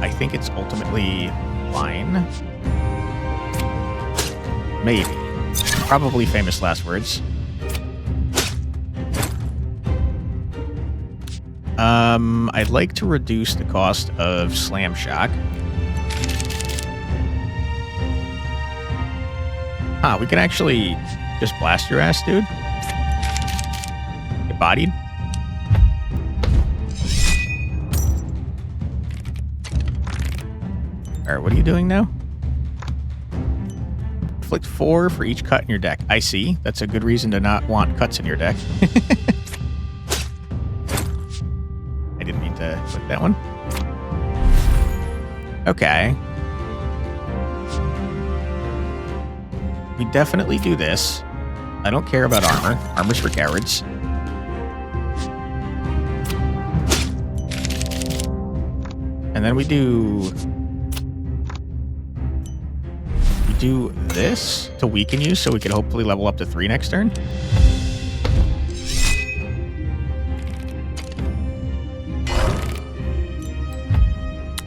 [SPEAKER 1] I think it's ultimately fine. Maybe. Probably famous last words. I'd like to reduce the cost of Slam Shock. We can actually just blast your ass, dude. Get bodied. Alright, what are you doing now? Inflict 4 for each cut in your deck. I see. That's a good reason to not want cuts in your deck. I didn't mean to click that one. Okay. We definitely do this. I don't care about armor. Armor's for cowards. And then we do this to weaken you so we can hopefully level up to 3 next turn.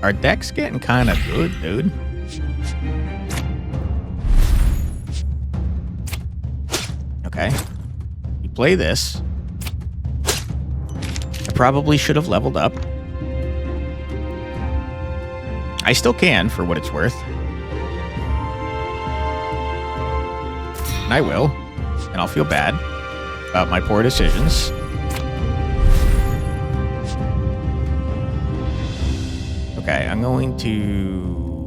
[SPEAKER 1] Our deck's getting kind of good, dude. Okay. You play this. I probably should have leveled up. I still can, for what it's worth. And I will. And I'll feel bad about my poor decisions. Okay, I'm going to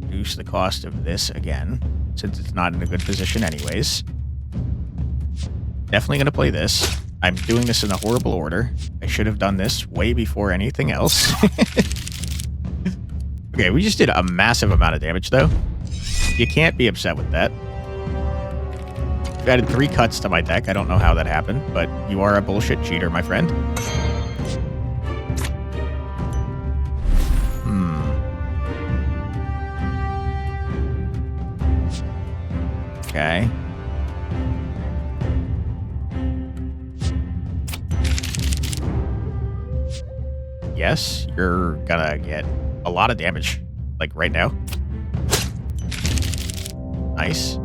[SPEAKER 1] reduce the cost of this again, since it's not in a good position anyways. Definitely going to play this. I'm doing this in a horrible order. I should have done this way before anything else. Okay, we just did a massive amount of damage, though. You can't be upset with that. I've added 3 cuts to my deck. I don't know how that happened, but you are a bullshit cheater, my friend. Okay. Yes, you're gonna get a lot of damage, like right now. Nice.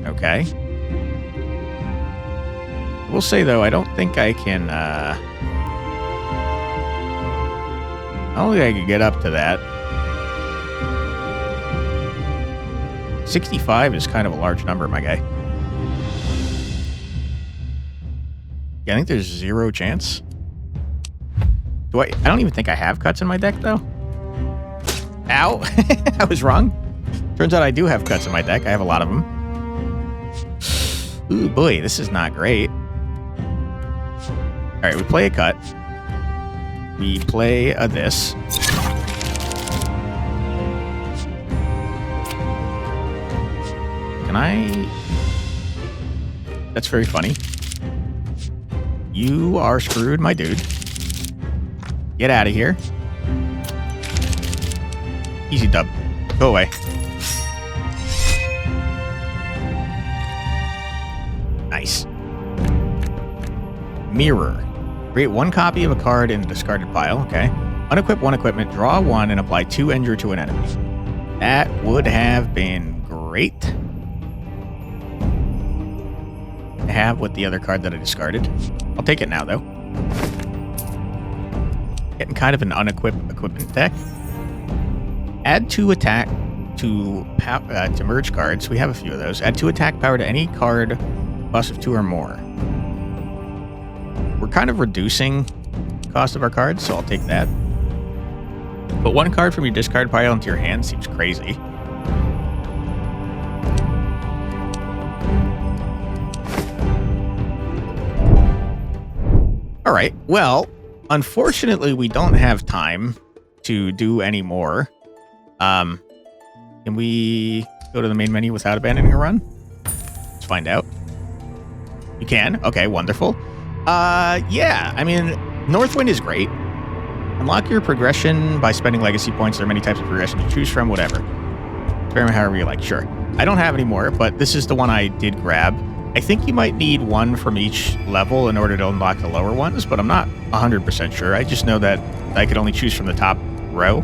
[SPEAKER 1] Okay. I will say, though, I don't think I can, I don't think I can get up to that. 65 is kind of a large number, my guy. Yeah, I think there's 0 chance. I don't even think I have cuts in my deck, though. Ow! I was wrong. Turns out I do have cuts in my deck. I have a lot of them. Ooh, boy, this is not great. Alright, we play a cut. We play a this. Can I... That's very funny. You are screwed, my dude. Get out of here. Easy dub. Go away. Nice. Mirror. Create 1 copy of a card in the discarded pile. Okay. Unequip 1 equipment, draw 1, and apply 2 injure to an enemy. That would have been great. I have with the other card that I discarded. I'll take it now, though. Getting kind of an unequipped equipment deck. Add 2 attack to merge cards. We have a few of those. Add 2 attack power to any card cost of 2 or more. We're kind of reducing the cost of our cards, so I'll take that. Put 1 card from your discard pile into your hand seems crazy. All right, well, unfortunately, we don't have time to do any more. Can we go to the main menu without abandoning a run? Let's find out. You can? Okay, wonderful. Yeah, I mean, Northwind is great. Unlock your progression by spending legacy points. There are many types of progression to choose from, whatever. Experiment however you like, sure. I don't have any more, but this is the one I did grab. I think you might need 1 from each level in order to unlock the lower ones, but I'm not 100% sure. I just know that I could only choose from the top row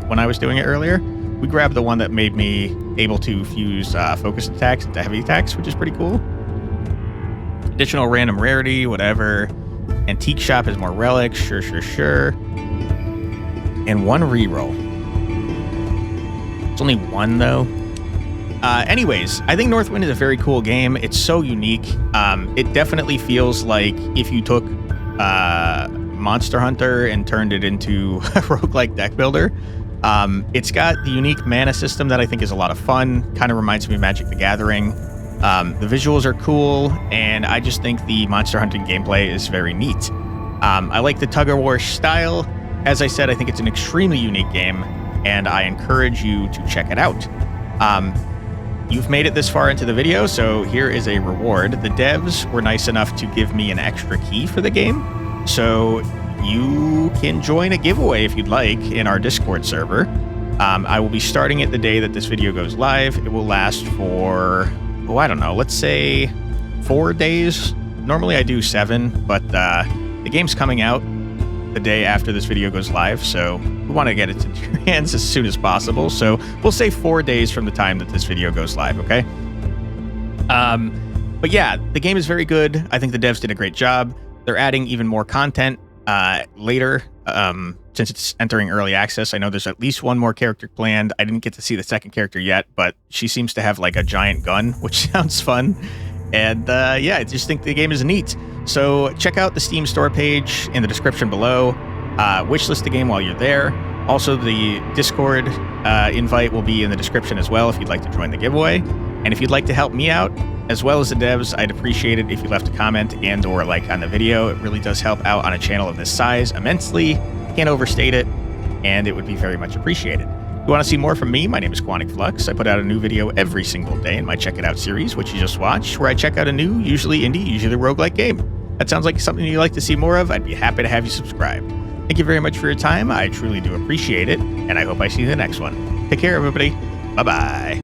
[SPEAKER 1] when I was doing it earlier. We grabbed the one that made me able to fuse focus attacks into heavy attacks, which is pretty cool. Additional random rarity, whatever. Antique shop has more relics, sure. And 1 reroll. It's only 1, though. Anyways, I think Northwind is a very cool game. It's so unique. It definitely feels like if you took Monster Hunter and turned it into a Roguelite Deckbuilder. It's got the unique mana system that I think is a lot of fun. Kind of reminds me of Magic the Gathering. The visuals are cool, and I just think the monster hunting gameplay is very neat. I like the tug-of-war style. As I said, I think it's an extremely unique game, and I encourage you to check it out. You've made it this far into the video, so here is a reward. The devs were nice enough to give me an extra key for the game, so you can join a giveaway if you'd like in our Discord server. I will be starting it the day that this video goes live. It will last for, oh, I don't know, let's say 4 days. Normally I do 7, but the game's coming out the day after this video goes live, so we want to get it into your hands as soon as possible. So we'll say 4 days from the time that this video goes live, okay? But yeah, the game is very good. I think the devs did a great job. They're adding even more content later, since it's entering early access. I know there's at least one more character planned. I didn't get to see the second character yet, but she seems to have like a giant gun, which sounds fun. And yeah, I just think the game is neat. So check out the Steam store page in the description below. Wishlist the game while you're there. Also, the Discord invite will be in the description as well if you'd like to join the giveaway. And if you'd like to help me out, as well as the devs, I'd appreciate it if you left a comment and or like on the video. It really does help out on a channel of this size immensely. Can't overstate it, and it would be very much appreciated. If you want to see more from me, my name is Quantic Flux. I put out a new video every single day in my Check It Out series, which you just watched, where I check out a new, usually indie, usually roguelike game. That sounds like something you'd like to see more of. I'd be happy to have you subscribe. Thank you very much for your time. I truly do appreciate it, and I hope I see you in the next one. Take care, everybody. Bye-bye.